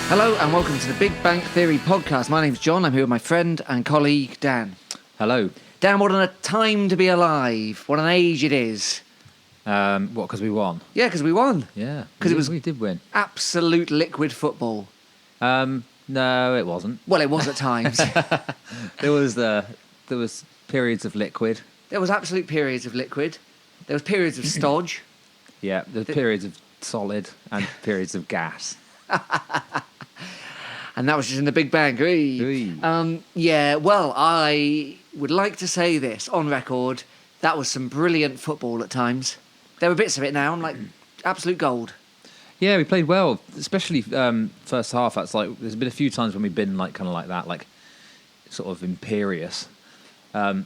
Hello and welcome to the Big Bang Theory podcast. My name's John. I'm here with my friend and colleague Dan. Hello. Dan, what a time to be alive. What an age it is. What, because we won? Yeah, because we won. Yeah. Because we did win. Absolute liquid football. No, it wasn't. Well, it was at times. There was periods of liquid. There was absolute periods of liquid. There was periods of stodge. Yeah, there were periods of solid and periods of gas. And that was just in the Big Bang. Yeah, well, I would like to say this on record. That was some brilliant football at times. There were bits of it now, like absolute gold. Yeah, we played well, especially first half. That's like there's been a few times when we've been like kind of like that, like sort of imperious. Good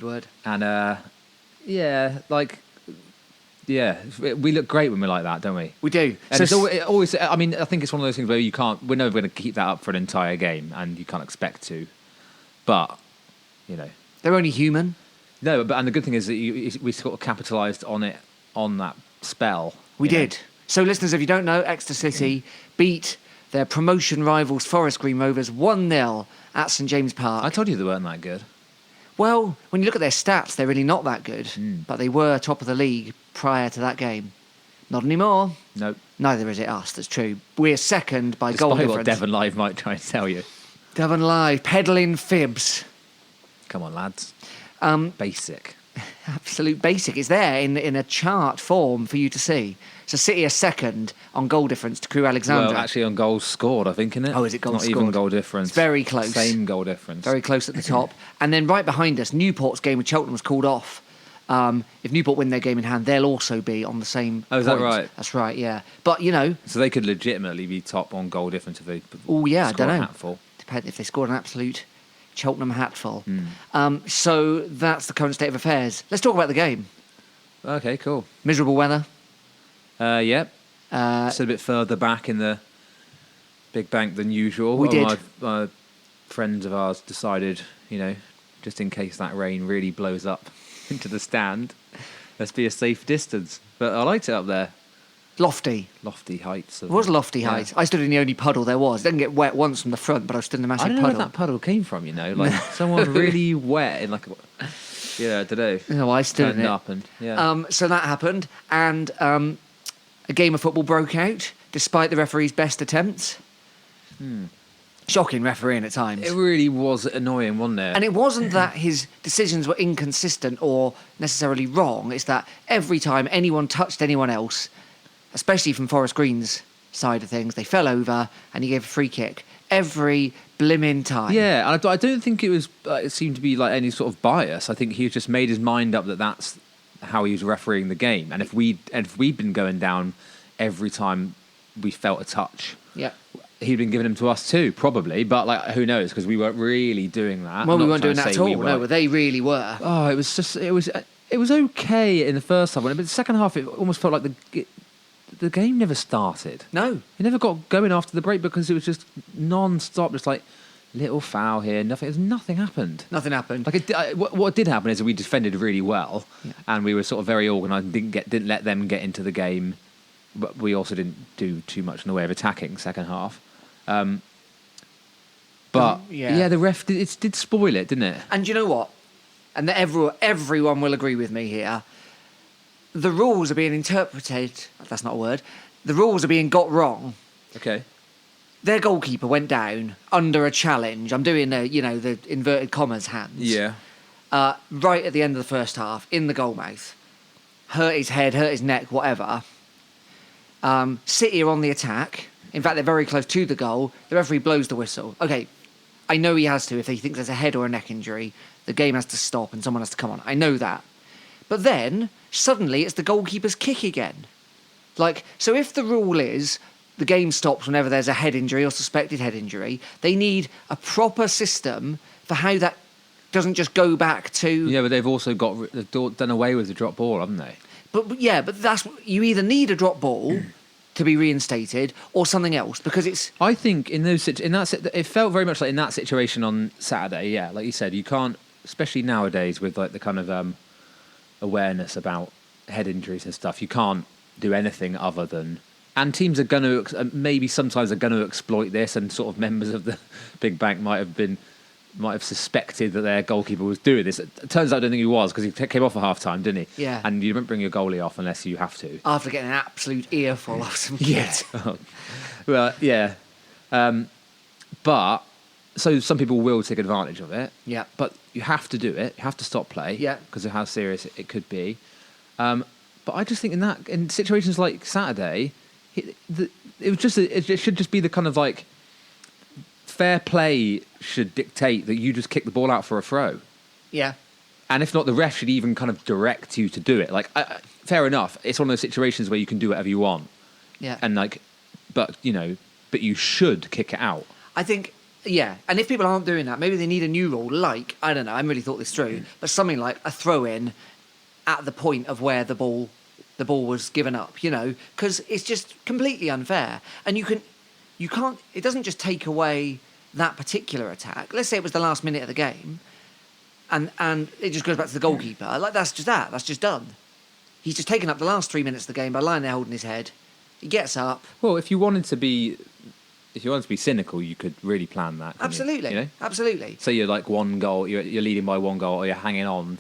word. And we look great when we're like that, don't we? We do. And so it always. I mean, I think it's one of those things where you can't. We're never going to keep that up for an entire game, and you can't expect to. But you know, they're only human. No, and the good thing is that we sort of capitalised on it on that spell. We did. So, listeners, if you don't know, Exeter City beat their promotion rivals Forest Green Rovers 1-0 at St James Park. I told you they weren't that good. Well, when you look at their stats, they're really not that good. But they were top of the league prior to that game. Not anymore. Nope. Neither is it us, that's true. We're second by Despite goal difference. what Devon Live might try and tell you. Devon Live, peddling fibs. Come on, lads. Basic. Absolute basic. It's there in a chart form for you to see. So City are second on goal difference to Crewe Alexandra. Well, actually on goals scored, I think, isn't it? Oh, is it goals scored? Not even goal difference. It's very close. Same goal difference. Very close at the top. And then right behind us, Newport's game with Cheltenham was called off. If Newport win their game in hand, they'll also be on the same Oh, is point. that right? That's right, yeah. But, you know... So they could legitimately be top on goal difference if they I don't know. Hatful. Depends if they scored an absolute Cheltenham hatful. So that's the current state of affairs. Let's talk about the game. Okay, cool. Miserable weather. Yep. Still a bit further back in the Big Bank than usual. We did. My friends of ours decided, just in case that rain really blows up into the stand, let's be a safe distance. But I liked it up there. Lofty heights. It was lofty heights. I stood in the only puddle there was. It didn't get wet once from the front, but I stood in a massive puddle. I don't know where that puddle came from, like someone really wet in like I don't know. No, I stood in it. Up and, so that happened, and a game of football broke out, despite the referee's best attempts. Shocking refereeing at times. It really was annoying, wasn't it? And it wasn't that his decisions were inconsistent or necessarily wrong. It's that every time anyone touched anyone else, especially from Forest Green's side of things, they fell over and he gave a free kick. Every blimmin' time. Yeah, and I don't think it seemed to be like any sort of bias. I think he just made his mind up that that's how he was refereeing the game. And if we'd been going down every time we felt a touch, he'd been giving them to us too, probably. But who knows? Because we weren't really doing that. Well, we weren't doing that at all. No, but they really were. Oh, it was okay in the first half, but the second half it almost felt like the game never started. No. It never got going after the break because it was just non-stop, just like little foul here, nothing. Nothing happened. Nothing happened. What did happen is that we defended really well, and we were sort of very organised and didn't let them get into the game, but we also didn't do too much in the way of attacking second half. The ref did spoil it, didn't it? And you know what? And everyone will agree with me here. The rules are being interpreted. That's not a word. The rules are being got wrong. Okay. Their goalkeeper went down under a challenge. I'm doing the inverted commas hands. Yeah. Right at the end of the first half, in the goalmouth. Hurt his head, hurt his neck, whatever. City are on the attack. In fact, they're very close to the goal. The referee blows the whistle. Okay, I know he has to. If he thinks there's a head or a neck injury, the game has to stop and someone has to come on. I know that. But then, suddenly, it's the goalkeeper's kick again. So if the rule is the game stops whenever there's a head injury or suspected head injury, they need a proper system for how that doesn't just go back to... Yeah, but they've also done away with the drop ball, haven't they? But that's... You either need a drop ball to be reinstated or something else, because it's... I think it felt very much like in that situation on Saturday, yeah, like you said, you can't, especially nowadays with the kind of awareness about head injuries and stuff, you can't do anything other than And teams are going to maybe sometimes are going to exploit this, and sort of members of the big bank might have suspected that their goalkeeper was doing this. It turns out I don't think he was, because he came off at half time, didn't he? Yeah. And you don't bring your goalie off unless you have to. After getting an absolute earful of some kids. Well, yeah. But so some people will take advantage of it. Yeah. But you have to do it. You have to stop play. Yeah. Because of how serious it could be. But I just think in situations like Saturday, it should just be the kind of like fair play should dictate that you just kick the ball out for a throw. Yeah. And if not, the ref should even kind of direct you to do it. Like, fair enough. It's one of those situations where you can do whatever you want. Yeah. And but you should kick it out. I think, yeah. And if people aren't doing that, maybe they need a new rule. Like, I don't know, I haven't really thought this through, but something like a throw in at the point of where the ball was given up, because it's just completely unfair. And you can't, it doesn't just take away that particular attack. Let's say it was the last minute of the game and it just goes back to the goalkeeper. Like, that's just done. He's just taken up the last 3 minutes of the game by lying there holding his head. He gets up. Well, if you wanted to be cynical, you could really plan that. Absolutely. Absolutely. So you're like one goal, you're leading by one goal, or you're hanging on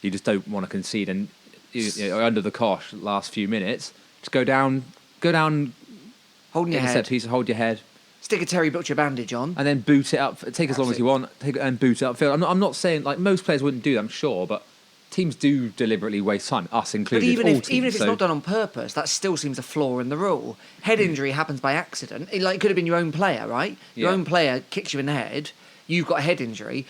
you just don't want to concede, and you're under the cosh last few minutes. Just go down, holding your head. Hold your head. Stick a Terry Butcher bandage on. And then boot it up. Take as long as you want. And boot it up. I'm not saying, like, most players wouldn't do that, I'm sure, but teams do deliberately waste time, us included. But even if it's not done on purpose, that still seems a flaw in the rule. Head injury happens by accident. It could have been your own player, right? Your own player kicks you in the head. You've got a head injury.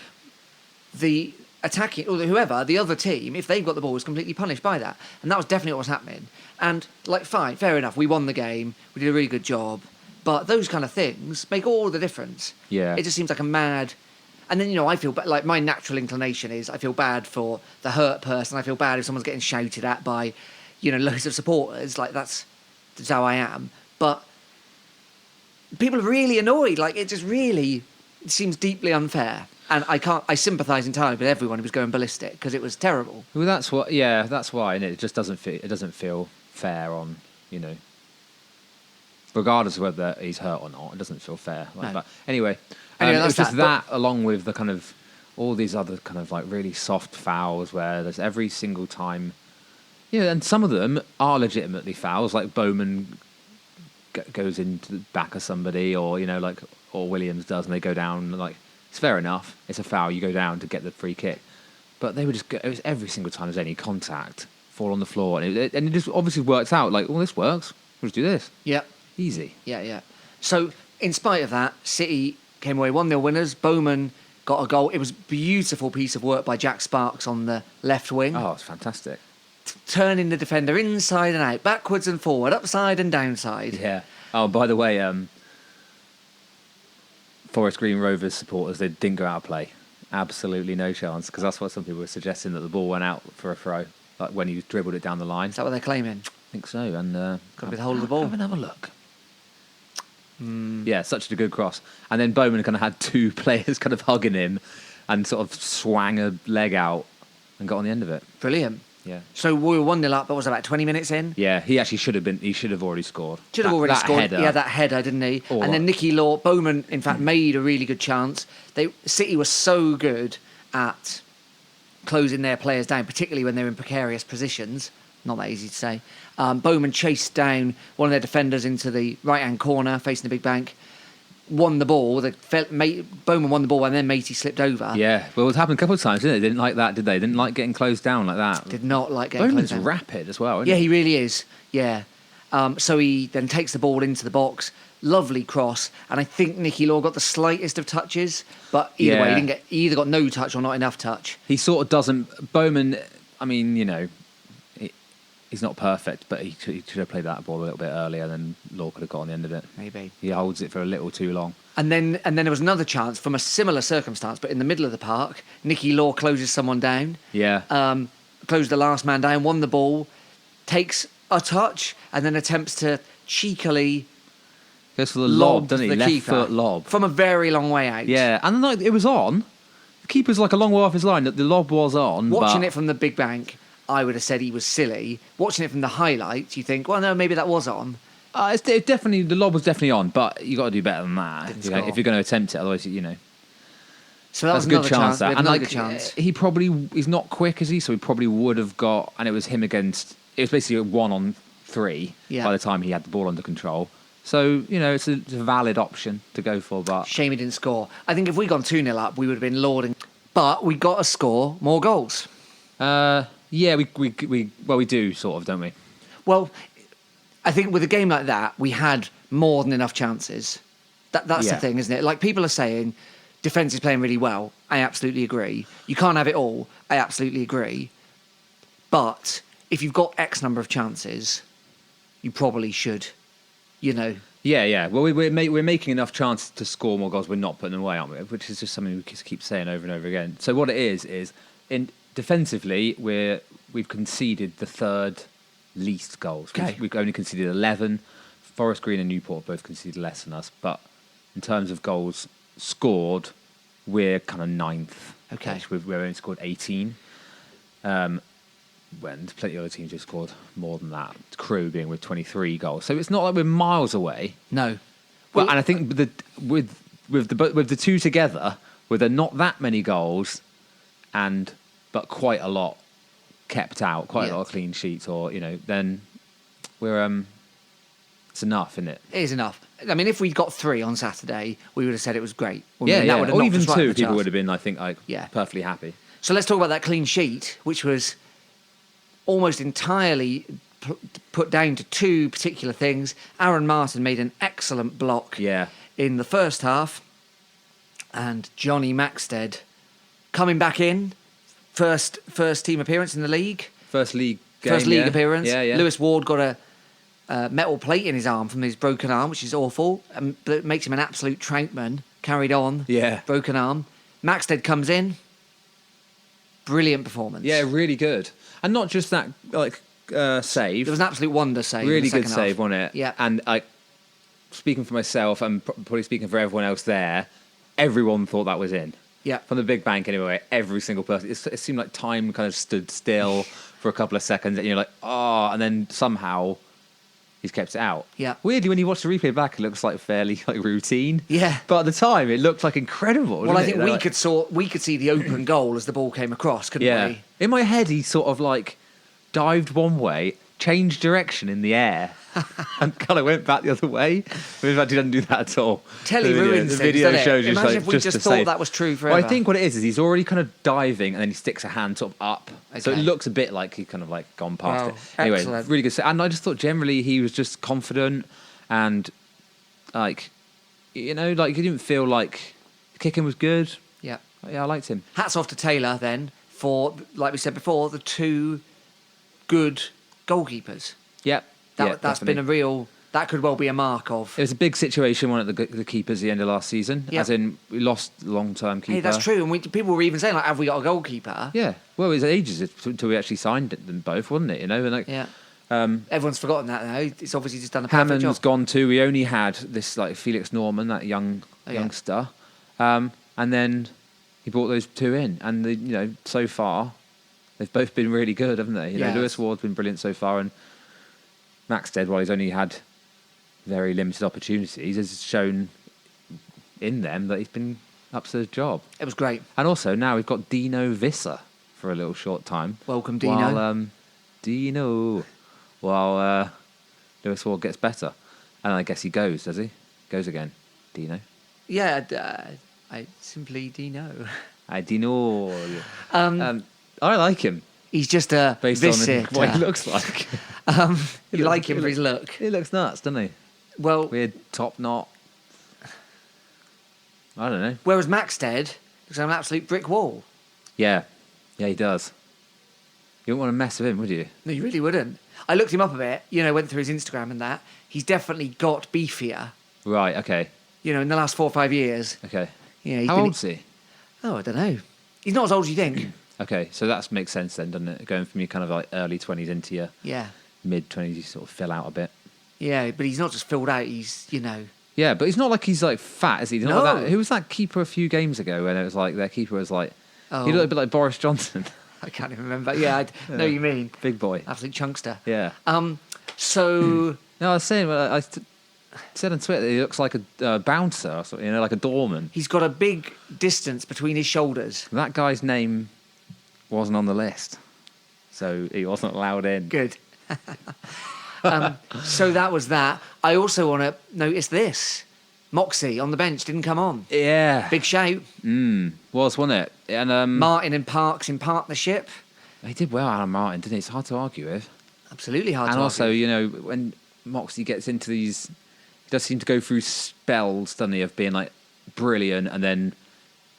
The attacking, or whoever, the other team, if they've got the ball, is completely punished by that. And that was definitely what was happening. And, fine, fair enough, we won the game, we did a really good job, but those kind of things make all the difference. Yeah. It just seems like a mad... And then, I feel... Like, my natural inclination is I feel bad for the hurt person, I feel bad if someone's getting shouted at by, loads of supporters, that's how I am. But people are really annoyed, it just really seems deeply unfair. And I sympathise entirely with everyone who was going ballistic, because it was terrible. Well, that's why, and it just doesn't feel fair on, regardless of whether he's hurt or not, it doesn't feel fair. No. But anyway, that's it was just that, along with the kind of all these other kind of really soft fouls where there's every single time, and some of them are legitimately fouls, like Bowman goes into the back of somebody, or or Williams does, and they go down, it's fair enough, it's a foul, you go down to get the free kick. But they would it was every single time there's any contact, fall on the floor, and it just obviously works out, this works, we'll just do this. Yep. Easy. Yeah. So, in spite of that, City came away 1-0 winners. Bowman got a goal. It was a beautiful piece of work by Jack Sparks on the left wing. Oh, it's fantastic. Turning the defender inside and out, backwards and forward, upside and downside. Yeah. Oh, by the way, Forest Green Rovers supporters, they didn't go out of play. Absolutely no chance, because that's what some people were suggesting, that the ball went out for a throw, when he dribbled it down the line. Is that what they're claiming? I think so. And got to be the hold of the ball. Have another look. Yeah, such a good cross. And then Bowman kind of had two players kind of hugging him and sort of swang a leg out and got on the end of it. Brilliant. Yeah. So we were 1-0 up, but was about 20 minutes in? Yeah, he should have already scored. Should have already scored. Header. Yeah, that header, didn't he? Oh, and then Nicky Law, Bowman, in fact, made a really good chance. City was so good at closing their players down, particularly when they're in precarious positions. Not that easy to say. Bowman chased down one of their defenders into the right-hand corner, facing the big bank. Won the ball. Bowman won the ball, and then Matey slipped over. Yeah, well, it happened a couple of times, didn't it? They didn't like that, did they? Didn't like getting closed down like that. Did not like getting Bowman's closed down. rapid as well, isn't Yeah, he? he really is. Yeah. So he then takes the ball into the box. Lovely cross. And I think Nicky Law got the slightest of touches, but either way, he either got no touch or not enough touch. He sort of doesn't... Bowman, I mean, he's not perfect, but he should have played that ball a little bit earlier, then Law could have got on the end of it. Maybe. He holds it for a little too long. And then there was another chance from a similar circumstance, but in the middle of the park. Nicky Law closes someone down. Yeah. Closed the last man down, won the ball, takes a touch, and then attempts to cheekily Goes for the lob, doesn't he? the Left keeper foot lob. from a very long way out. Yeah, and then it was on. The keeper's a long way off his line. The lob was on. Watching it from the big bank, I would have said he was silly. Watching it from the highlights, you think, well, no, maybe that was on. It's definitely, the lob was definitely on, but you got to do better than that Didn't if you're score. going to attempt it. Otherwise, So that was that's a good another chance. We That had and another like good chance. he's not quick, is he? So he probably would have got, and it was him against. It was basically a 1-on-3 Yeah. by the time he had the ball under control. So it's a valid option to go for, but Shame he didn't score. I think if we'd gone 2-0 up, we would have been lauding. But we got to score more goals. yeah, we do sort of, don't we? Well, I think with a game like that, we had more than enough chances. That's the Yeah. thing, isn't it? Like, people are saying defence is playing really well. I absolutely agree. You can't have it all. I absolutely agree. But if you've got X number of chances, you probably should, Yeah. Well, we're making enough chances to score more goals. We're not putting them away, aren't we? Which is just something we just keep saying over and over again. So what it is in defensively, we've conceded the third least goals. Okay. We've only conceded 11. Forest Green and Newport both conceded less than us. But in terms of goals scored, we're kind of ninth. Okay. We've only scored 18. When plenty of other teams have scored more than that. Crew being with 23 goals, so it's not like we're miles away. No. Well, and I think with the two together, where there are not that many goals, but quite a lot kept out, quite a lot of clean sheets, or then we're it's enough, isn't it? It is enough. I mean, if we'd got 3 on Saturday, we would have said it was great. Yeah, That would have or knocked even us right 2, off the people charts. would have been, I think, Yeah. perfectly happy. So let's talk about that clean sheet, which was almost entirely put down to 2 particular things. Aaron Martin made an excellent block Yeah. in the first half, and Johnny Maxted coming back in, first team appearance in the league, First league game, first league yeah. appearance. Yeah. Lewis Ward got a metal plate in his arm from his broken arm, which is awful, but it makes him an absolute trankman. Carried on, Yeah. broken arm. Maxted comes in, brilliant performance. Yeah, really good. And not just that, save. It was an absolute wonder save. in the Really good second half. save, wasn't it? Yeah. And speaking for myself and probably speaking for everyone else there, everyone thought that was in. Yeah. From the big bank anyway, every single person. It seemed like time kind of stood still for a couple of seconds, and you're like, oh, and then somehow he's kept it out. Yeah. Weirdly, when you watch the replay back, it looks like fairly routine. Yeah. But at the time, it looked like incredible. Well, I didn't think it? we could see the open goal as the ball came across, couldn't Yeah. we? In my head, he sort of dived one way, changed direction in the air, and kind of went back the other way. In fact, he doesn't do that at all. Telly ruins the things, video doesn't it? shows you Imagine if we just to thought save. that was true forever. Well, I think what it is he's already kind of diving, and then he sticks a hand sort of up, so it Okay. looks a bit like he kind of gone past Wow, it. Anyway, excellent. really good. And I just thought generally he was just confident, and he didn't feel like the kicking was good. Yeah. Yeah, I liked him. Hats off to Taylor then for, like we said before, the 2 good goalkeepers. Yep. That's been a real. That could well be a mark of. It was a big situation, one at the keepers at the end of last season. Yeah. As in, we lost the long-term keeper. Hey, that's true. And people were even saying, have we got a goalkeeper? Yeah. Well, it was ages until we actually signed them both, wasn't it? And Yeah. Everyone's forgotten that now. It's obviously just done a perfect Hammond's job. gone too. We only had this Felix Norman, that youngster, and then he brought those 2 in, and so far they've both been really good, haven't they? Yeah. Lewis Ward's been brilliant so far, and Maxted, while he's only had very limited opportunities, has shown in them that he's been up to the job. It was great. And also now we've got Dino Visser for a little short time. Welcome, Dino. While Lewis Ward gets better. And I guess he goes, does he? Goes again, Dino. Yeah, I simply Dino. Dino. I like him. He's just a Based visit. on what he looks like. You like him for his look. He looks nuts, doesn't he? Well, Weird top knot. I don't know. whereas Maxted looks like an absolute brick wall. Yeah, he does. You wouldn't want to mess with him, would you? No, you really wouldn't. I looked him up a bit, went through his Instagram and that. He's definitely got beefier, Right, okay. in the last 4 or 5 years. Okay. He's How been- old's he? Oh, I don't know. He's not as old as you think. Okay, so that makes sense then, doesn't it? Going from your kind of early 20s into your Yeah. mid-20s, you sort of fill out a bit. Yeah, but he's not just filled out, he's, Yeah, but he's not like he's fat, is he? He's not like No. that. Who was that keeper a few games ago when it was their keeper was Oh. he looked a bit like Boris Johnson. I can't even remember. Yeah, I know what you mean. Big boy. Absolute chunkster. Yeah. So No, I was saying, said on Twitter that he looks like a bouncer or something, like a doorman. he's got a big distance between his shoulders. That guy's name wasn't on the list, so he wasn't allowed in. Good. So that was that. I also want to notice this. Moxie on the bench didn't come on. Yeah. Big shout. Wasn't it? And Martin and Parks in partnership. he did well, Alan Martin, didn't he? It's hard to argue with. Absolutely hard And to also, argue. when Moxie gets into these, he does seem to go through spells, doesn't he, of being like brilliant and then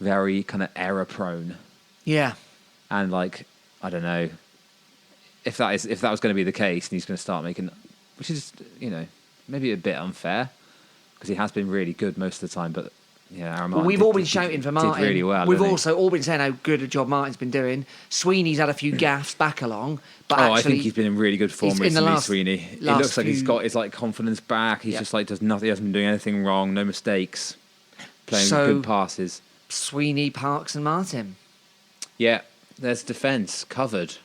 very kind of error prone. Yeah. And like, I don't know if that was going to be the case, and he's going to start making, which is maybe a bit unfair because he has been really good most of the time, but. Yeah, Aaron Martin We've all been shouting for Martin. Did really well. We've also all been saying how good a job Martin's been doing. Sweeney's had a few gaffes back along, but I actually, think he's been in really good form he's in recently, the last- Sweeney. He last looks like he's few- got his like confidence back. He's Yeah. just like does nothing. He hasn't been doing anything wrong. No mistakes. Playing So- good passes. Sweeney, Parks, and Martin. Yeah, there's defence covered.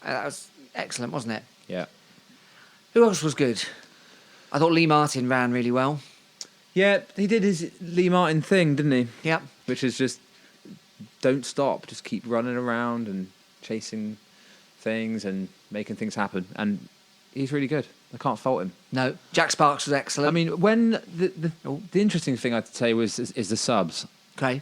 That was excellent, wasn't it? Yeah. Who else was good? I thought Lee Martin ran really well. Yeah, he did his Lee Martin thing, didn't he? Yep. Which is just don't stop, just keep running around and chasing things and making things happen. And he's really good. I can't fault him. No, Jack Sparks was excellent. I mean, when the interesting thing I'd say is the subs. okay.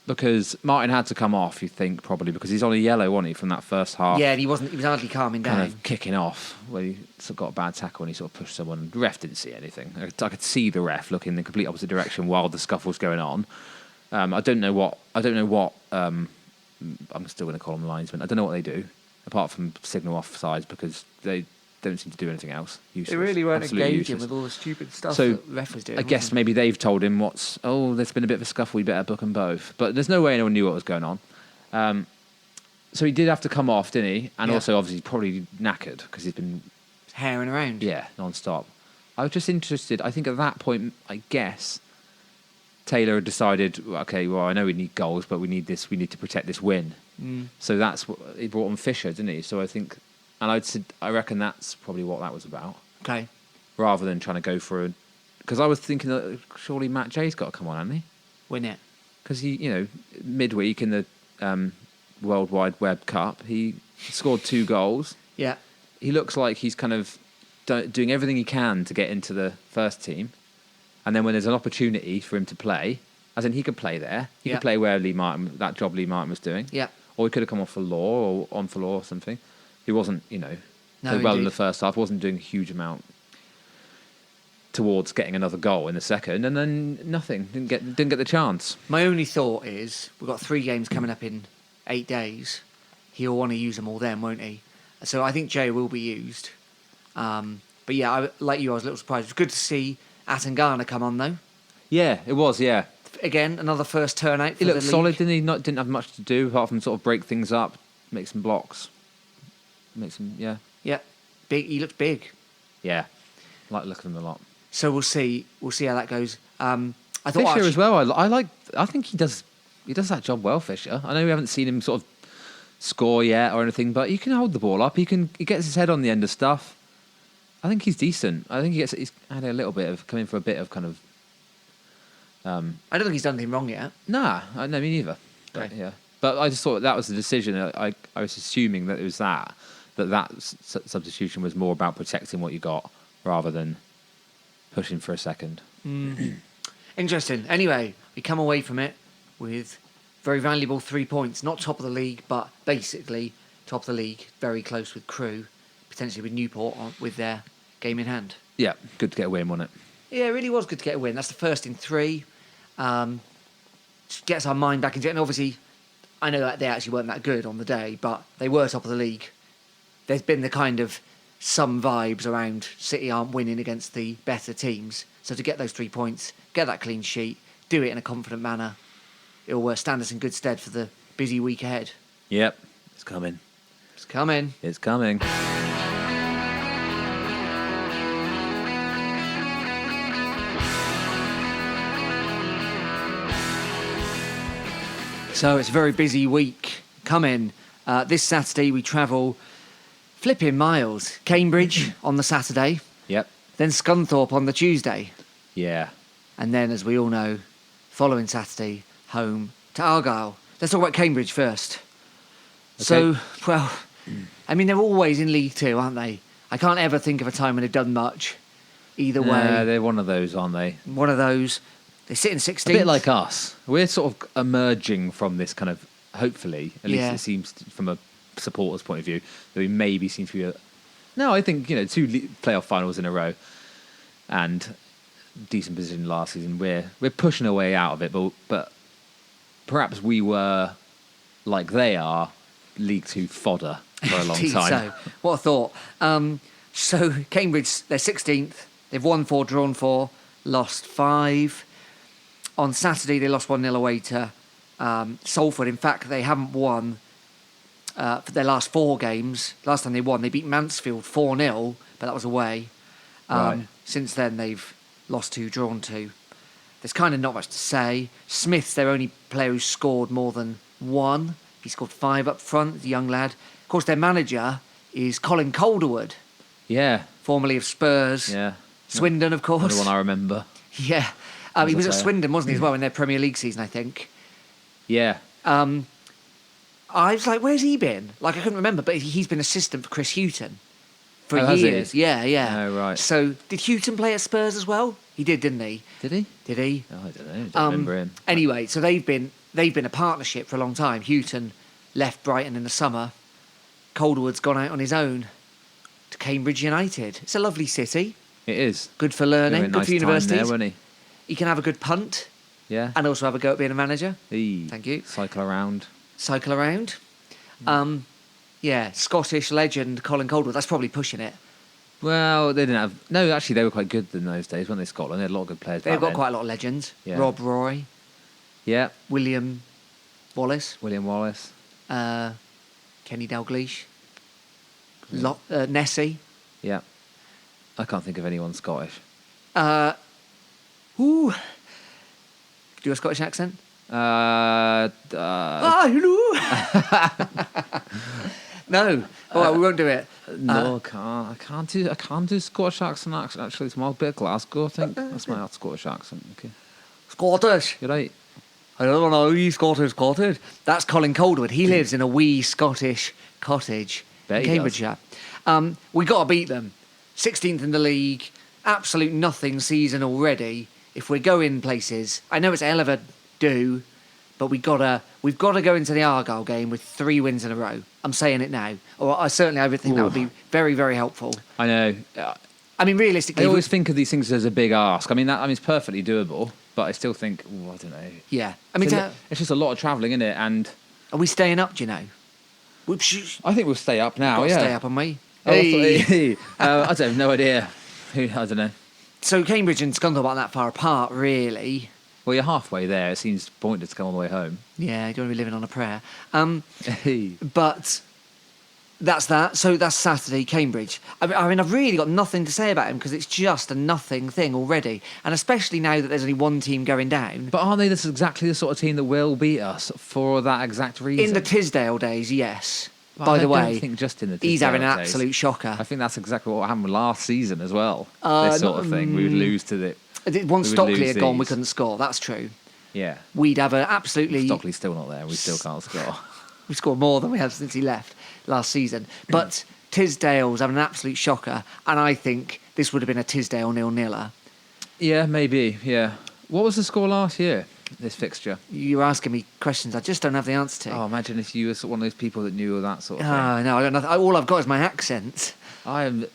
Because Martin had to come off, you think, probably, because he's on a yellow, wasn't he, from that first half? Yeah, he was hardly calming down. Kind of kicking off, where he sort of got a bad tackle and he sort of pushed someone. The ref didn't see anything. I could see the ref looking in the complete opposite direction while the scuffle was going on. I don't know what. I'm still going to call them linesmen. I don't know what they do, apart from signal offsides, because they don't seem to do anything else. Useless. They really weren't Absolutely engaging useless. with all the stupid stuff So, that the ref was doing. I guess maybe they've told him there's been a bit of a scuffle, we better book them both. But there's no way anyone knew what was going on. So he did have to come off, didn't he? And Yeah. also, obviously, probably knackered because he's been, Herring around. non-stop. I was just interested. I think at that point, I guess, Taylor had decided, okay, well, I know we need goals, but we need to protect this win. So that's what he brought on Fisher, didn't he? So I think, and I reckon that's probably what that was about. Okay. Rather than trying to go for because I was thinking that surely Matt Jay's got to come on, hasn't he? Win it. Because he, midweek in the World Wide Web Cup, he scored 2 goals. Yeah. He looks like he's kind of doing everything he can to get into the first team. And then when there's an opportunity for him to play, as in he could play there, he Yeah. could play where that job Lee Martin was doing. Yeah. Or he could have come off for Law or on for Law or something. He wasn't, played well in indeed. the first half, wasn't doing a huge amount towards getting another goal in the second, and then nothing. Didn't get the chance. My only thought is we've got 3 games coming up in 8 days. He'll want to use them all then, won't he? So I think Jay will be used. But yeah, like you, I was a little surprised. It was good to see Atangana come on though. Yeah, it was. Yeah, Again, another first turnout. For he the looked league. solid, didn't he? Didn't have much to do apart from sort of break things up, make some blocks, yeah. Yeah, big. He looked big. Yeah, I like looking at him a lot. So we'll see. We'll see how that goes. I thought Fisher actually, as well. I think he does that job well. Fisher. I know we haven't seen him sort of score yet or anything, but he can hold the ball up. He gets his head on the end of stuff. I think he's decent. I think he's had a little bit of come in for a bit of kind of. I don't think he's done anything wrong yet. Nah, no, me neither. But, Okay. yeah, but I just thought that was the decision. I was assuming that it was that substitution was more about protecting what you got rather than pushing for a second. Interesting. Anyway, we come away from it with very valuable 3 points. Not top of the league, but basically top of the league. Very close with Crewe, potentially with Newport with their game in hand. Yeah, good to get a win, wasn't it? Yeah, it really was good to get a win. That's the first in 3. Just gets our mind back into it. And obviously, I know that they actually weren't that good on the day, but they were top of the league. There's been the kind of some vibes around City aren't winning against the better teams. So to get those 3 points, get that clean sheet, do it in a confident manner, it will stand us in good stead for the busy week ahead. Yep, it's coming. It's coming. It's coming. So it's a very busy week coming. This Saturday we travel Flipping miles. Cambridge on the Saturday, Yep. then Scunthorpe on the Tuesday. Yeah. And then, as we all know, following Saturday, home to Argyle. Let's talk about Cambridge first. So, well, I mean, they're always in League Two, aren't they? I can't ever think of a time when they've done much. Either way. They're one of those, aren't they? One of those. They sit in 16th. A bit like us. We're sort of emerging from this kind of, hopefully, at least it seems from a supporter's point of view, that we maybe seem to be no, I think, 2 playoff finals in a row and decent position last season. We're pushing our way out of it, but perhaps we were, like they are, League Two fodder for a long time. So, what a thought. So, Cambridge, they're 16th. They've won 4, drawn 4, lost 5. On Saturday, they lost 1-0 away to Salford. In fact, they haven't won for their last 4 games. Last time they won, they beat Mansfield 4-0, but that was away. Right. Since then, they've lost 2, drawn 2. There's kind of not much to say. Smith's their only player who's scored more than 1. He scored 5 up front, the young lad. Of course, their manager is Colin Calderwood, Yeah. formerly of Spurs. Yeah. Swindon, of course. The one I remember. Yeah. He was at Swindon, wasn't he, as well, in their Premier League season, I think. Yeah. I was like, where's he been? Like, I couldn't remember, but he's been assistant for Chris Houghton for Oh, has he? years. Yeah. Oh, right. So, did Houghton play at Spurs as well? He did, didn't he? Did he? Did he? Oh, I don't know. I don't remember him. Anyway, so they've been a partnership for a long time. Houghton left Brighton in the summer. Calderwood's gone out on his own to Cambridge United. It's a lovely city. It is. Good for learning, Doing a good nice for universities. time there, wasn't He can have a good punt Yeah. and also have a go at being a manager. Hey, Thank you. Cycle around. Cycle around. Scottish legend Colin Calderwood. That's probably pushing it. Well, they didn't have... No, actually, they were quite good in those days, weren't they, Scotland? They had a lot of good players They've back got then. quite a lot of legends. Yeah. Rob Roy, Yeah. William Wallace, William Wallace. Kenny Dalglish, Nessie. Yeah. I can't think of anyone Scottish. Ooh. Do a Scottish accent? No. No. All right, we won't do it. No, I can't do Scottish accent. Actually, it's my bit of Glasgow. I think that's my Scottish accent. Okay, Scottish. you're right. I don't know, wee Scottish cottage. That's Colin Calderwood. He lives in a wee Scottish cottage Bet in he Cambridgeshire. We got to beat them. 16th in the league. Absolute nothing season already. If we're going places, I know it's a hell of a do, but we've got to go into the Argyle game with 3 wins in a row. I'm saying it now. Or I think that would be very, very helpful. I know. I mean, realistically, I always think of these things as a big ask. I mean, it's perfectly doable, but I still think, I don't know. yeah. I mean, It's just a lot of travelling, isn't it? And are we staying up? Do you know? I think we'll stay up now. Got to Yeah, stay up, haven't we? Hey. I don't have no idea. I don't know. So Cambridge and Scunthorpe aren't that far apart, really. Well, you're halfway there. It seems pointless to come all the way home. Yeah, you don't want to be living on a prayer. Hey. But that's that. So that's Saturday, Cambridge. I mean, I've really got nothing to say about him because it's just a nothing thing already. And especially now that there's only one team going down. But aren't they exactly the sort of team that will beat us for that exact reason? In the Tisdale days, yes. Well, By the way, I don't think just in the he's having an Tisdale days. absolute shocker. I think that's exactly what happened last season as well. This sort of thing. We would lose to the... Once we would Stockley lose had gone, we these. couldn't score. That's true. Yeah. We'd have an absolutely... Stockley's still not there. We still can't score. We scored more than we have since he left last season. But Tisdale's having an absolute shocker, and I think this would have been a Tisdale 0-0. Yeah, maybe. Yeah. What was the score last year, this fixture? You're asking me questions I just don't have the answer to. Oh, imagine if you were one of those people that knew that sort of thing. No, I don't know. All I've got is my accent. Couldn't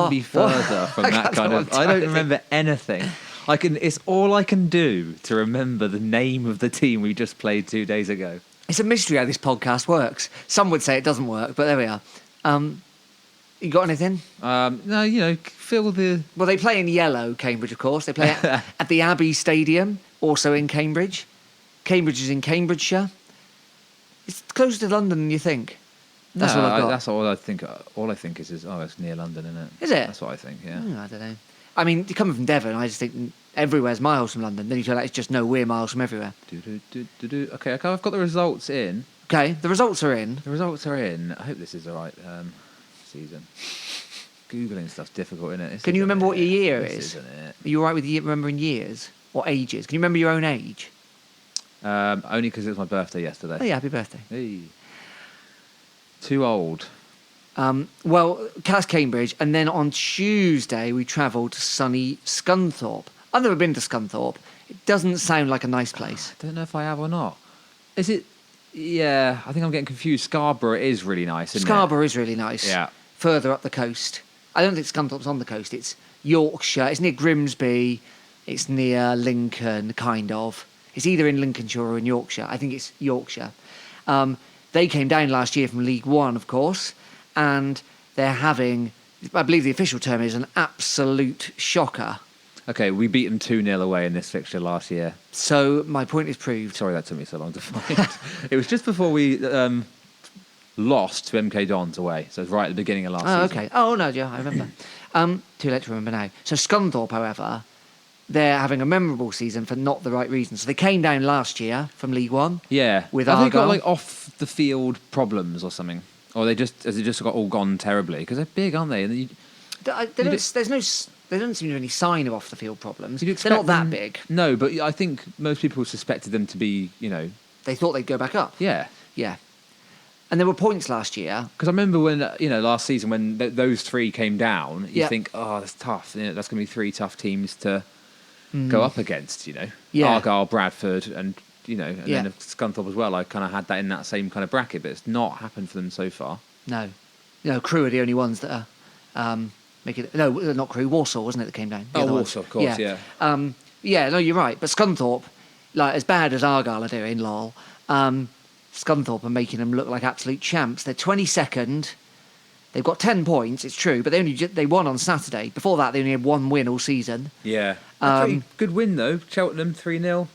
be further from that kind of... I don't remember anything. It's all I can do to remember the name of the team we just played 2 days ago. It's a mystery how this podcast works. Some would say it doesn't work, but there we are. You got anything? No, fill the... Well, they play in yellow, Cambridge, of course. They play at the Abbey Stadium, also in Cambridge. Cambridge is in Cambridgeshire. It's closer to London than you think. That's all I've got. That's all I think. All I think is it's near London, isn't it? Is it? That's what I think, yeah. I don't know. I mean, you're coming from Devon, I just think everywhere's miles from London. Then you feel like it's just we're miles from everywhere. Okay, I've got the results in. Okay, the results are in. The results are in. I hope this is all right. season. Googling stuff's difficult, isn't it? Can you remember what your year is? Isn't it? Are you all right with remembering years or ages? Can you remember your own age? Only because it was my birthday yesterday. Oh yeah, happy birthday. Hey. Too old. Well, that's Cambridge, and then on Tuesday we travelled to sunny Scunthorpe. I've never been to Scunthorpe. It doesn't sound like a nice place. I don't know if I have or not. Is it? Yeah, I think I'm getting confused. Scarborough is really nice, isn't Scarborough is really nice. Yeah. Further up the coast. I don't think Scunthorpe's on the coast. It's Yorkshire. It's near Grimsby. It's near Lincoln, kind of. It's either in Lincolnshire or in Yorkshire. I think it's Yorkshire. They came down last year from League One, of course, and they're having, I believe the official term is, an absolute shocker. Okay, we beat them 2-0 away in this fixture last year. So my point is proved. Sorry that took me so long to find. It was just before we lost to MK Dons away, so it was right at the beginning of last season. Okay. Oh, no, yeah, I remember. Too late to remember now. So Scunthorpe, however, they're having a memorable season for not the right reasons. So they came down last year from League One. Yeah. With Have they Argyle. got like off the field problems or something? Or has it just got all gone terribly? Because they're big, aren't they? And They don't seem to have any sign of off the field problems. You'd They're not expect that them- big. No, but I think most people suspected them to be, They thought they'd go back up. yeah. Yeah. And there were points last year. Because I remember when, last season when those three came down, you Yeah. think, oh, that's tough. That's going to be three tough teams to go up against, Yeah. Argyle, Bradford, and, and Yeah. then Scunthorpe as well. I kind of had that in that same kind of bracket, but it's not happened for them so far. No. Crew are the only ones that are making it. No, not Crew. Warsaw, wasn't it, that came down? The other ones. Warsaw, of course, yeah. No, you're right. But Scunthorpe, like as bad as Argyle are doing, lol, Scunthorpe are making them look like absolute champs. They're 22nd. They've got 10 points, it's true, but they won on Saturday. Before that, they only had one win all season. Yeah. A pretty good win, though. Cheltenham 3-0.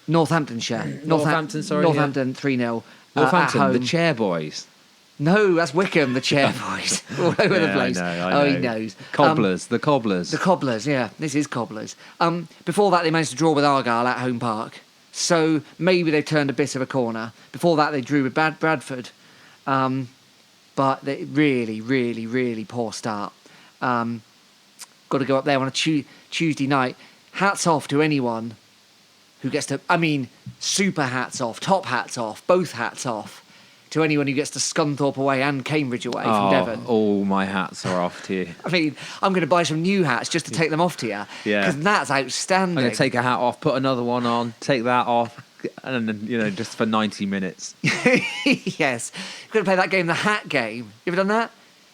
Northamptonshire. Northampton, sorry. Northampton 3-0. Northampton, at home. the Chair Boys. No, that's Wickham, the Chair Boys. All over the place. I know. He knows. Cobblers, the Cobblers. The Cobblers, yeah. This is Cobblers. Before that, they managed to draw with Argyle at Home Park. So maybe they've turned a bit of a corner. Before that, they drew with Bradford. But they really, really, really poor start. Got to go up there on a Tuesday night. Hats off to anyone who gets to... I mean, super hats off, top hats off, both hats off to anyone who gets to Scunthorpe away and Cambridge away from Devon. All my hats are off to you. I mean, I'm going to buy some new hats just to take them off to you. Yeah. Because that's outstanding. I'm going to take a hat off, put another one on, take that off, and then, just for 90 minutes. Yes. You're going to play that game, the hat game. You ever done that?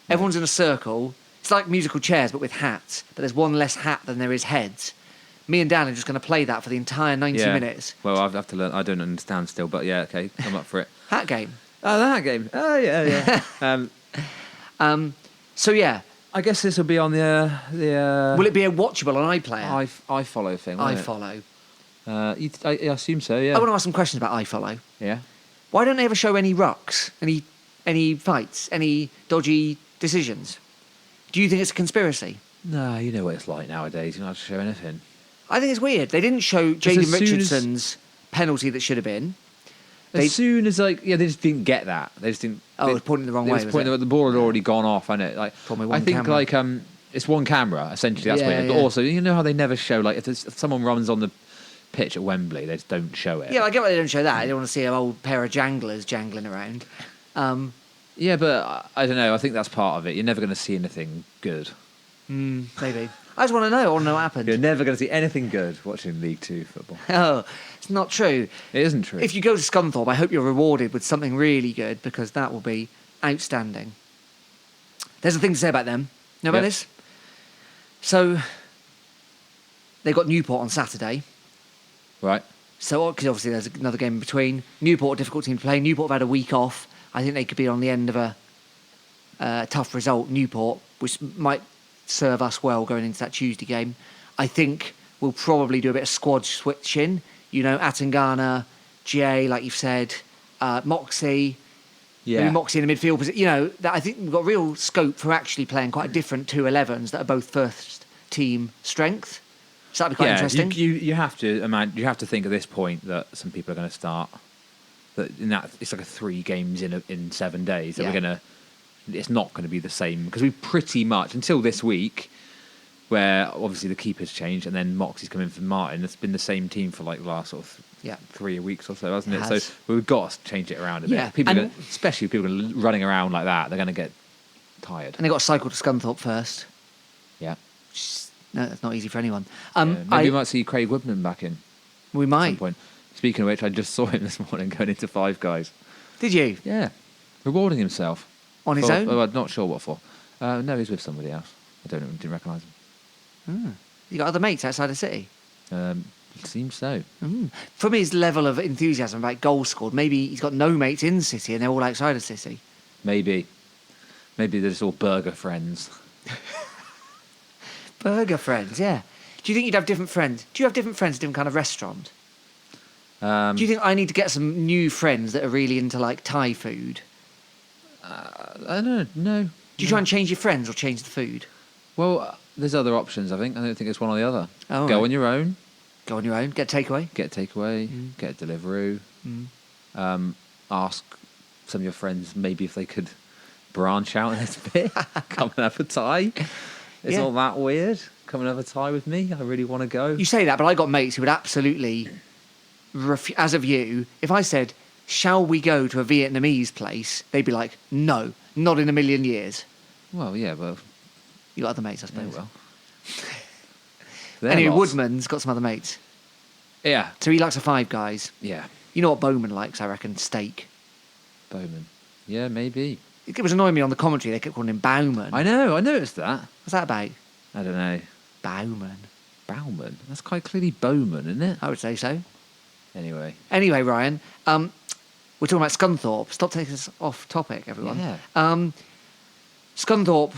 Yeah. Everyone's in a circle. It's like musical chairs, but with hats. But there's one less hat than there is heads. Me and Dan are just going to play that for the entire 90 minutes. Well, I have to learn. I don't understand still, but yeah, okay, I'm up for it. Hat game. Oh, the hat game. Oh, yeah. So, yeah. I guess this will be on the Will it be a watchable on iPlayer? iFollow thing, won't it? iFollow. I assume so, yeah. I want to ask some questions about iFollow. Yeah? Why don't they ever show any rucks, any fights, any dodgy decisions? Do you think it's a conspiracy? No, you know what it's like nowadays. You don't have to show anything. I think it's weird. They didn't show as Jaden soon as- Richardson's penalty that should have been. As soon as, they just didn't get that. They just didn't... Oh, it was pointing the wrong way, was it? The ball had already gone off, hadn't it? Like, Probably one I think, camera. it's one camera, essentially. That's Yeah, what it is. But yeah. also, you know how they never show, if someone runs on the pitch at Wembley, they just don't show it. Yeah, I get why they don't show that. I don't want to see an old pair of janglers jangling around. Yeah, but I don't know. I think that's part of it. You're never going to see anything good. Maybe. I just want to know. I want to know what happened. You're never going to see anything good watching League Two football. Oh, it's not true. It isn't true. If you go to Scunthorpe, I hope you're rewarded with something really good because that will be outstanding. There's a thing to say about them. Know about Yep. this? So, they got Newport on Saturday. Right. So, because obviously there's another game in between. Newport, a difficult team to play. Newport have had a week off. I think they could be on the end of a tough result. Newport, which might serve us well going into that Tuesday game. I think we'll probably do a bit of squad switching. Atangana, Jay, like you've said, Moxie. Yeah. Maybe Moxie in the midfield position. I think we've got real scope for actually playing quite different 2-11s that are both first team strength. So that'd be quite interesting. You have to you have to think at this point that some people are going to start. It's like 3 games in 7 days that Yeah. we're going to it's not going to be the same because we pretty much until this week, where obviously the keeper's changed and then Moxie's come in for Martin. It's been the same team for like the last sort of 3 weeks or so, hasn't it? has. So we've got to change it around a bit. Yeah, People, and- especially people running around like that, they're going to get tired. And they got to cycle to Scunthorpe first. Yeah. No, that's not easy for anyone. Yeah, maybe we might see Craig Woodman back in we at some might. point. Speaking of which, I just saw him this morning going into Five Guys. Did you? Yeah, rewarding himself. On his For- own? Oh, I'm not sure what for. No, he's with somebody else. I don't know, didn't recognise him. You got other mates outside the city? It seems so. From his level of enthusiasm about goals scored, maybe he's got no mates in the city and they're all outside the city. Maybe they're just all burger friends. Burger friends, yeah. Do you think you'd have different friends? Do you have different friends at different kind of restaurant? Do you think I need to get some new friends that are really into like Thai food? I don't know. No. Do you try and change your friends or change the food? Well, there's other options. I think. I don't think it's one or the other. Oh, Go right. on your own. Go on your own, get a takeaway. Get a takeaway. Get a Deliveroo. Ask some of your friends maybe if they could branch out a little bit. Come and have a Thai. It's Yeah. not that weird. Come and have a Thai with me. I really want to go. You say that, but I got mates who would absolutely, as of you, if I said, shall we go to a Vietnamese place? They'd be like, no, not in a million years. Well, yeah, but You got other mates, I oh suppose. well. Anyway, They're lost. Woodman's got some other mates. Yeah. So he likes a Five Guys. Yeah. You know what Bowman likes, I reckon? Steak. Bowman. Yeah, maybe. It was annoying me on the commentary. They kept calling him Bowman. I know. I noticed that. What's that about? I don't know. Bowman. Bowman. That's quite clearly Bowman, isn't it? I would say so. Anyway. Anyway, Ryan, we're talking about Scunthorpe. Stop taking us off topic, everyone. Yeah. Scunthorpe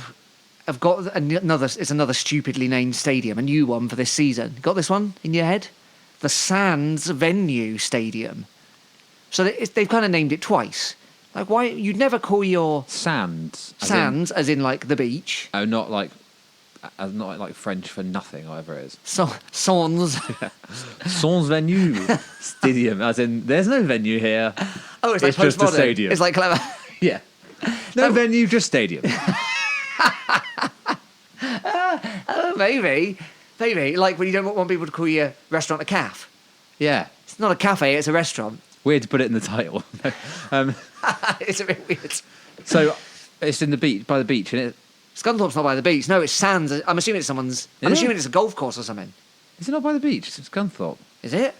have got another stupidly named stadium, a new one for this season. Got this one in your head? The Sands Venue Stadium. So they've kind of named it twice. Like, why? You'd never call your Sands. sands as in like the beach. Not like French for nothing, or whatever it is. Sans. Sans venue stadium, as in there's no venue here. Oh, it's like It's just a postmodern. stadium. It's like clever. Yeah. No venue, just stadium. Oh, maybe. Like when you don't want people to call your restaurant a cafe. Yeah. It's not a cafe, it's a restaurant. Weird to put it in the title. It's a bit weird. So it's in the beach, by the beach, isn't it? Scunthorpe's not by the beach. No, it's Sands. I'm assuming it's someone's. I'm Is it? assuming it's a golf course or something. Is it not by the beach? It's Scunthorpe. Is it?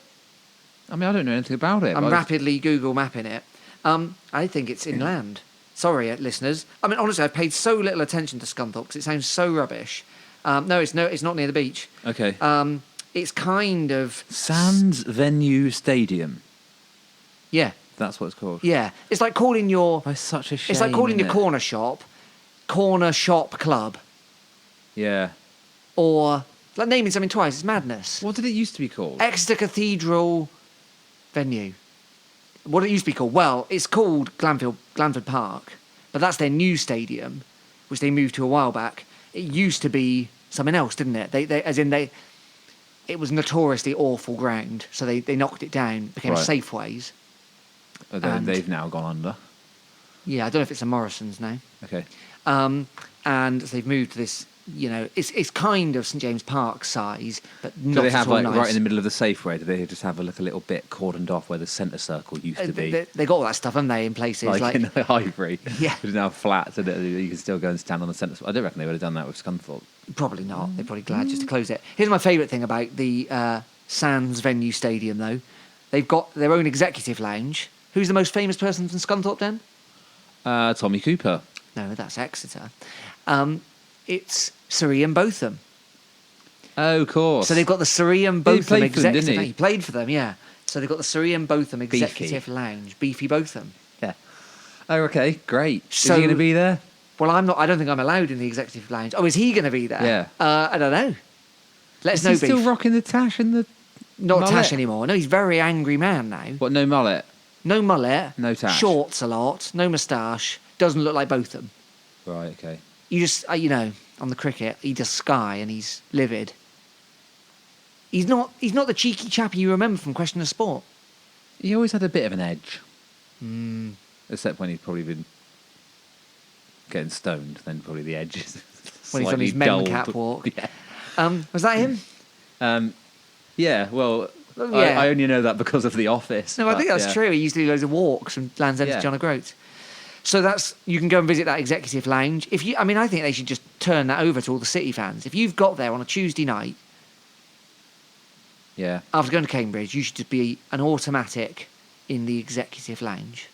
I mean, I don't know anything about it. I'm but rapidly Google mapping it. I think it's inland. Sorry, listeners. I mean, honestly, I've paid so little attention to Scunthorpe because it sounds so rubbish. No, it's not near the beach. Okay. It's kind of Sands Venue Stadium. yeah, That's what it's called. yeah. It's like calling your. That's such a shame. It's like calling your isn't it? corner shop club, Yeah. or like naming something twice. It's madness. What did it used to be called? Exeter Cathedral venue. What it used to be called? Well, it's called Glanford Park, but that's their new stadium, which they moved to a while back. It used to be something else, didn't it? It was notoriously awful ground, so they knocked it down, became Right. Safeways. And- They've now gone under. Yeah, I don't know if it's a Morrison's now. Okay. And they've moved to this. You know, it's kind of St James Park size, but Do not they at have all like nice. right in the middle of the Safeway? Do they just have a little bit cordoned off where the centre circle used to be? They got all that stuff, haven't they, in places Like in the Highbury. Yeah. There's now flats and you can still go and stand on the centre. I don't reckon they would have done that with Scunthorpe. Probably not. They're probably glad just to close it. Here's my favourite thing about the Sands Venue Stadium, though. They've got their own executive lounge. Who's the most famous person from Scunthorpe, then? Tommy Cooper. No, that's Exeter. It's Sir Ian Botham. Oh, of course. So they've got the Sir Ian He Botham played for them, executive. didn't he? He played for them, yeah. So they've got the Sir Ian Botham executive lounge, Beefy Botham. Yeah. Oh, okay. Great. So- Is he going to be there? Well, I'm not. I don't think I'm allowed in the executive lounge. Oh, is he going to be there? Yeah. I don't know. Let us Is know, he still Beef. rocking the tash and the... Not mullet? Tash anymore. No, he's a very angry man now. What, no mullet? No mullet. No tash. Shorts a lot. No moustache. Doesn't look like Botham. Right, okay. You just, on the cricket, he does Sky and he's livid. He's not the cheeky chappy you remember from Question of Sport. He always had a bit of an edge. Hmm. Except when he'd probably been getting stoned, then probably the edge is When he's on slightly his men dulled. catwalk. Yeah. Was that him? Yeah, well, Oh, yeah. I only know that because of The Office. No, I but think that's yeah. true. He used to do loads of walks from Land's End to Yeah. John O'Groats. So you can go and visit that executive lounge. I think they should just turn that over to all the City fans. If you've got there on a Tuesday night Yeah. after going to Cambridge, you should just be an automatic in the executive lounge.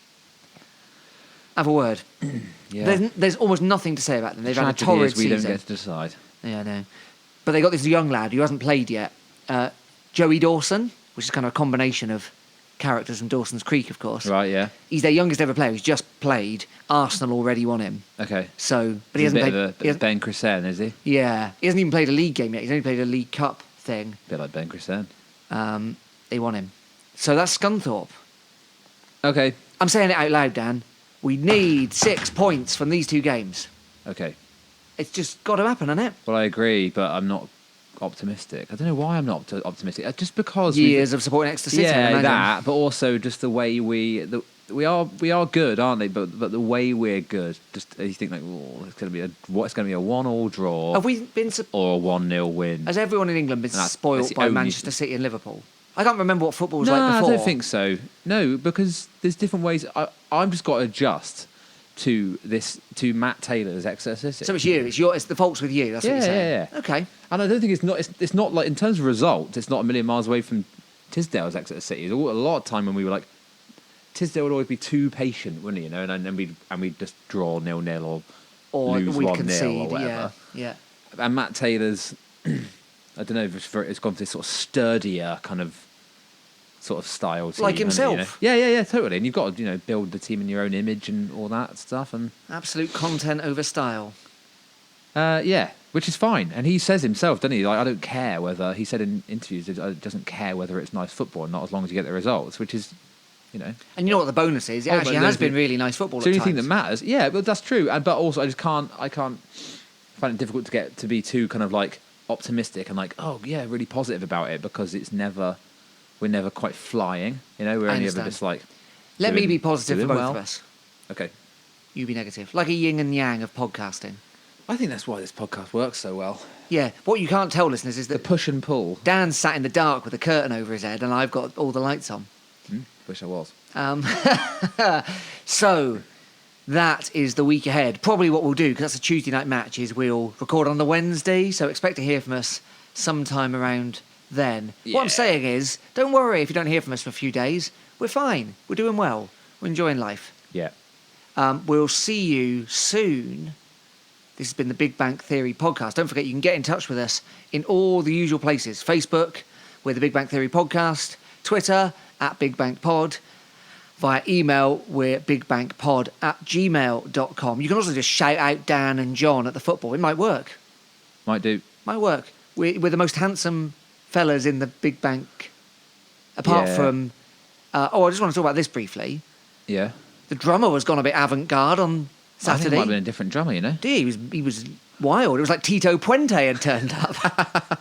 Have a word. Yeah. There's almost nothing to say about them. They've had a Tragedy torrid is we season. don't get to decide. Yeah, I know. But they got this young lad who hasn't played yet, Joey Dawson, which is kind of a combination of characters from Dawson's Creek, of course. Right, yeah. He's their youngest ever player. He's just played. Arsenal already won him. Okay. So, but he He's hasn't a played. bit of a Ben Crescent, is he? Yeah, he hasn't even played a league game yet. He's only played a League Cup thing. A bit like Ben Crescent. They won him. So that's Scunthorpe. Okay. I'm saying it out loud, Dan. We need 6 points from these 2 games. Okay. It's just got to happen, hasn't it? Well, I agree, but I'm not optimistic. I don't know why I'm not optimistic. Just because we've- Years of supporting Exeter City. I yeah, imagine. that, but also just the way we are good, aren't they? But the way we're good, just you think like, oh, it's going to be a 1-1 draw Have we been? or a 1-0 win. Has everyone in England been That's spoilt the by only- Manchester City and Liverpool? I can't remember what football was No, like before. I don't think so. No, because there's different ways. I'm just got to adjust to Matt Taylor's Exeter City. So it's the fault's with you. That's what you're saying. Yeah. Okay. And I don't think it's not like in terms of results, it's not a million miles away from Tisdale's Exeter City. There's a lot of time when we were like, Tisdale would always be too patient, wouldn't he? You know, and we'd just draw 0-0 or lose we'd 1-0 concede. or whatever. Yeah. And Matt Taylor's, I don't know if it's gone for this sort of sturdier kind of sort of style team, Like hasn't it, you know? himself. Yeah, totally. And you've got to build the team in your own image and all that stuff. And Absolute content over style. yeah, which is fine. And he says himself, doesn't he? Like, I don't care whether, he said in interviews, he doesn't care whether it's nice football or not, as long as you get the results, which is, And you know what the bonus is? It Oh, actually but has the- been really nice football it's the at only thing that times. matters. Yeah, but that's true. But also, I can't find it difficult to be too kind of like optimistic and like, oh yeah, really positive about it, because we're never quite flying. We're I only ever understand. just like. Let me doing- be positive for doing both well. of us. Okay. You be negative. Like a yin and yang of podcasting. I think that's why this podcast works so well. Yeah. What you can't tell listeners is The that push and pull. Dan's sat in the dark with a curtain over his head and I've got all the lights on. Wish I was. So that is the week ahead. Probably what we'll do, because that's a Tuesday night match, is we'll record on the Wednesday. So expect to hear from us sometime around then. What I'm Yeah. saying is, don't worry if you don't hear from us for a few days. We're fine. We're doing well. We're enjoying life. Yeah. We'll see you soon. This has been the Big Bank Theory podcast. Don't forget, you can get in touch with us in all the usual places. Facebook, we're the Big Bank Theory podcast. Twitter, @BigBankPod. Via email, we're bigbankpod@gmail.com. You can also just shout out Dan and John at the football. It might work. Might do. Might work. We're the most handsome fellas in the Big Bank. Apart Yeah. from... I just want to talk about this briefly. Yeah. The drummer was gone a bit avant-garde on I think it Saturday. might have been a different drummer, He was wild. It was like Tito Puente had turned up.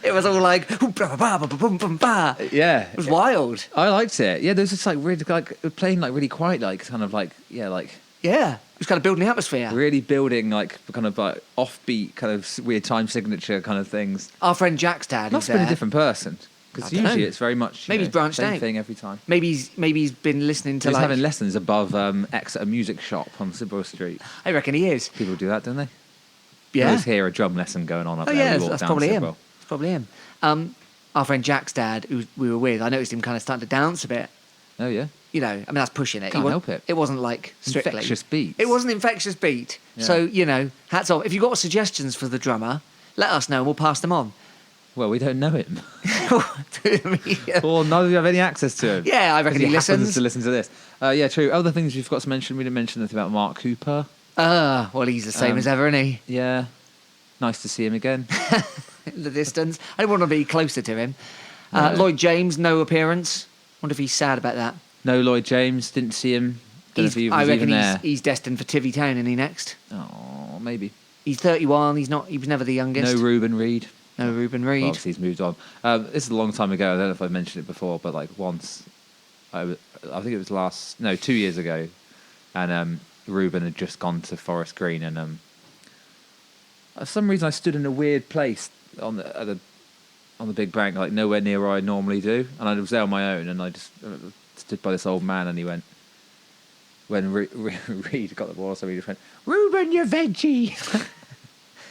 It was all like... It Yeah. was wild. I liked it. Yeah, there's just like really like playing like really quiet, like kind of like like Yeah. It was kind of building the atmosphere. really building like kind of like offbeat kind of weird time signature kind of things. Our friend Jack's dad Must is have been there. a different person, because I dunno. usually it's very much Maybe he's branched same out. thing every time. Maybe he's been listening to He's like... having lessons above Exeter Music Shop on Sybil Street. I reckon he is. People do that, don't they? I Yeah. always hear a drum lesson going on up Oh there. yeah, We walk that's down probably him. Sybil. It's probably him. Our friend Jack's dad, who we were with, I noticed him kind of starting to dance a bit. Oh yeah. That's pushing it. Can't help it. It wasn't like strictly Infectious beats. It was an infectious beat. Yeah. So hats off. If you've got suggestions for the drummer, let us know and we'll pass them on. Well, we don't know him. yeah, Or neither do we have any access to him. I reckon he happens listens. to listen to this. Yeah, true. Other things you've got to mention. We didn't mention anything about Mark Cooper. Well, he's the same as ever, isn't he? Yeah. Nice to see him again. In the distance. I don't want to be closer to him. No. Lloyd James, no appearance. Wonder if he's sad about that. No Lloyd James. Didn't see him. Don't know if he I was reckon even there. he's destined for Tivy Town, isn't he, next? Oh, maybe. He's 31. He was never the youngest. No Reuben Reid. No Reuben Well, Reid. obviously he's moved on. This is a long time ago. I don't know if I mentioned it before, but like once, I think it was 2 years ago, and Ruben had just gone to Forest Green, and for some reason I stood in a weird place on the big bank, like nowhere near where I normally do, and I was there on my own, and I just stood by this old man, and he went, when Reed got the ball, so he just went, "Ruben, you veggie."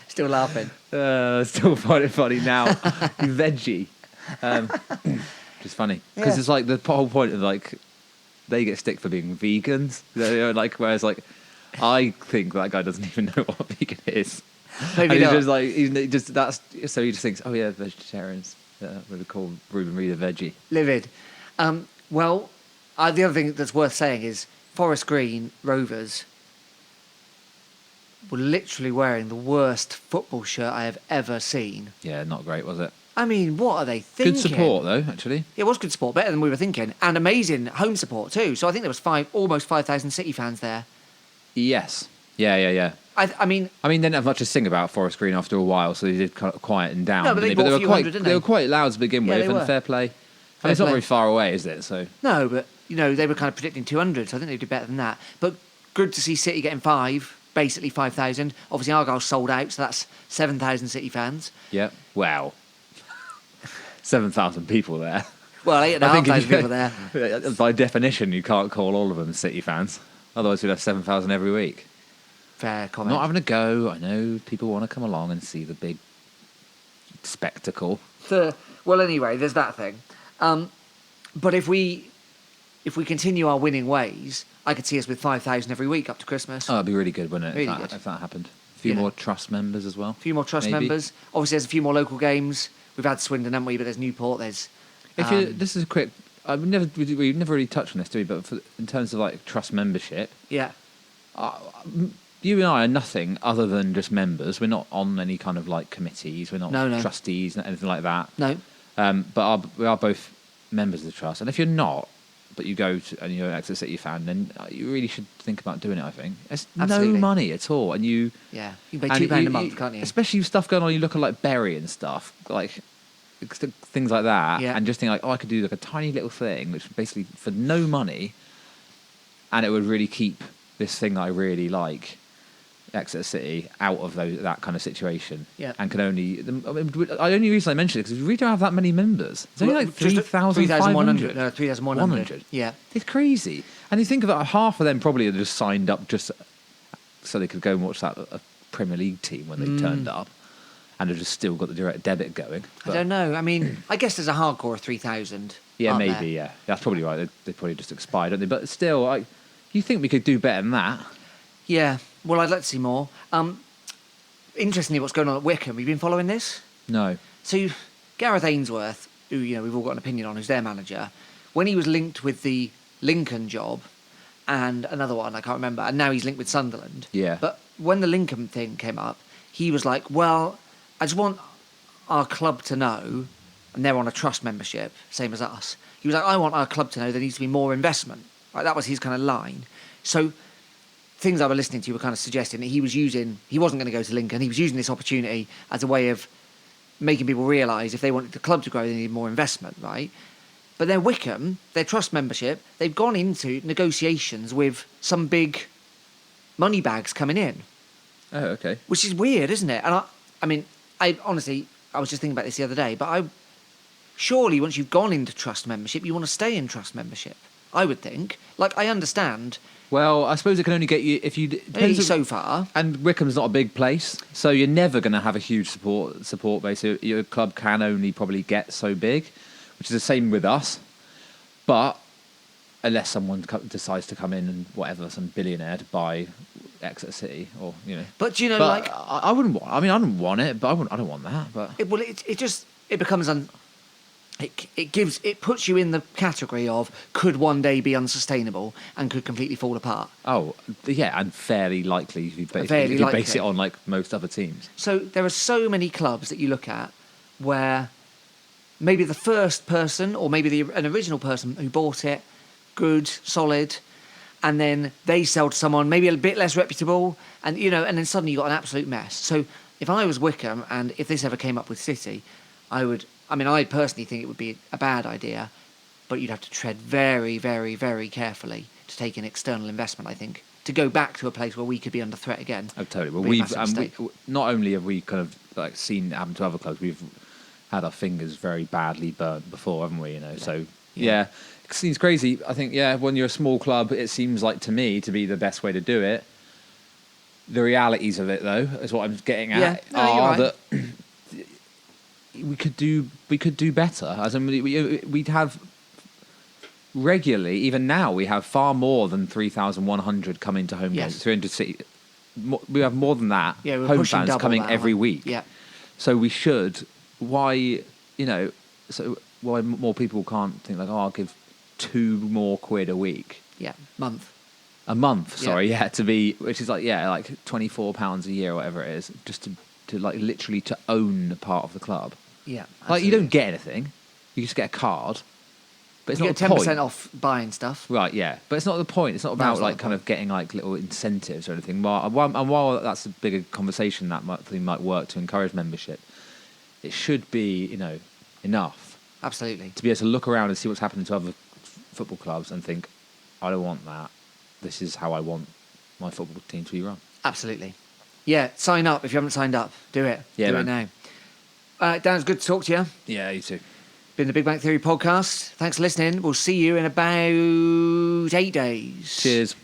Still laughing. Still find it funny now. You veggie. Which is funny because it's like the whole point of like they get stick for being vegans, like whereas like I think that guy doesn't even know what vegan is. Maybe and he's not. just like he just thinks, oh yeah, vegetarians. We would call Ruben Reed a veggie. Livid. Well, the other thing that's worth saying is Forest Green Rovers were literally wearing the worst football shirt I have ever seen. Yeah, not great, was it? I mean, what are they thinking? Good support though, actually. It was good support, better than we were thinking, and amazing home support too. So I think there was almost 5,000 City fans there. Yes. Yeah. I mean, they didn't have much to sing about Forest Green after a while, so they did kind of quieten down. No, but they didn't brought a were few quite hundred, didn't they? they were quite loud to begin Yeah, with, they and were. fair play. Fair It's not play. very far away, is it? So no, but they were kind of predicting 200, so I think they did better than that. But good to see City getting basically 5,000. Obviously, Argyle sold out, so that's 7,000 City fans. yeah, wow, 7,000 people there. Well, 8,500 people there. By definition, you can't call all of them City fans. Otherwise, we'd have 7,000 every week. Fair comment. Not having a go. I know people want to come along and see the big spectacle. Well, anyway, there's that thing. But if we continue our winning ways, I could see us with 5,000 every week up to Christmas. Oh, it'd be really good, wouldn't it? Really good. If that happened. A few more trust members as well. A few more trust maybe. members. Obviously, there's a few more local games. We've had Swindon, haven't we? But there's Newport. There's. This is a quick. We've never really touched on this, do we? But in terms of like trust membership, Yeah. you and I are nothing other than just members. We're not on any kind of like committees. We're not No. trustees, anything like that. No. But we are both members of the trust. And if you're not, but you go to, and you're an Exeter City fan, then you really should think about doing it. I think it's Absolutely. no money at all, and you. Yeah. You can pay £2 a month, can't you? Especially with stuff going on, you look at like Bury and stuff, like things like that, Yeah. and just think like, oh, I could do like a tiny little thing, which basically for no money, and it would really keep this thing that I really like, Exeter City, out of that kind of situation. Yeah. And can only the only reason I mention it because we really don't have that many members. It's only like 3,500. 3,100. No, 3,100. 100. Yeah. It's crazy. And you think of it, half of them probably had just signed up just so they could go and watch that a Premier League team when they turned up, and have just still got the direct debit going. I don't know. I mean, I guess there's a hardcore of 3,000. Yeah, aren't maybe. there? Yeah, that's probably right. They probably just expired, don't they? But still, you think we could do better than that? Yeah. Well, I'd like to see more. Interestingly, what's going on at Wickham? Have you been following this? No. So, Gareth Ainsworth, who we've all got an opinion on, who's their manager, when he was linked with the Lincoln job and another one, I can't remember, and now he's linked with Sunderland. Yeah. But when the Lincoln thing came up, he was like, well, I just want our club to know, and they're on a trust membership, same as us. He was like, I want our club to know there needs to be more investment. Right, that was his kind of line. So things I was listening to were kind of suggesting that he wasn't going to go to Lincoln. He was using this opportunity as a way of making people realise if they wanted the club to grow, they needed more investment, right? But then Wickham, their trust membership, they've gone into negotiations with some big money bags coming in. Oh, okay. Which is weird, isn't it? And I honestly, I was just thinking about this the other day, but surely once you've gone into trust membership, you want to stay in trust membership, I would think. Like, I understand. Well, I suppose it can only get you if you Maybe so far. And Wickham's not a big place, so you're never going to have a huge support base. Your club can only probably get so big, which is the same with us. But unless someone decides to come in and whatever, some billionaire to buy Exeter City, or But do you know, but like, I wouldn't want. I mean, I don't want it, but I don't want that. But it becomes it puts you in the category of could one day be unsustainable and could completely fall apart. oh yeah, and fairly likely if you base likely. it on like most other teams. So there are so many clubs that you look at where maybe the first person or maybe an original person who bought it, good, solid, and then they sell to someone maybe a bit less reputable, and and then suddenly you got an absolute mess. So if I was Wickham and if this ever came up with City, I personally think it would be a bad idea, but you'd have to tread very, very, very carefully to take in external investment, I think. to go back to a place where we could be under threat again. Oh, totally. Well, would be a massive mistake. not only have we kind of like seen it happen to other clubs, we've had our fingers very badly burnt before, haven't we? So yeah, it seems crazy. I think when you're a small club, it seems like to me to be the best way to do it. The realities of it, though, is what I'm getting at, are that we could do better. As in, we'd have regularly, even now, we have far more than 3,100 coming to home games. 300 City. We have more than that. Yeah, we're home pushing fans double coming that, every aren't we? week. Yeah. So we should. Why more people can't think like, I'll give £2 more a week. Yeah, month. A month, sorry, to be, which is like £24 a year or whatever it is, just to like literally to own part of the club. Yeah, like you don't get anything, you just get a card, but it's you not get the 10% point. off buying stuff. Right, yeah, but it's not the point. It's not about it's not like the kind point. of getting like little incentives or anything. While that's a bigger conversation that might work to encourage membership, it should be enough. Absolutely. To be able to look around and see what's happening to other football clubs and think, I don't want that. This is how I want my football team to be run. Absolutely. Yeah, sign up if you haven't signed up. Do it. Yeah, do it now. Dan, it's good to talk to you. Yeah, you too. Been the Big Bang Theory podcast. Thanks for listening. We'll see you in about 8 days. Cheers.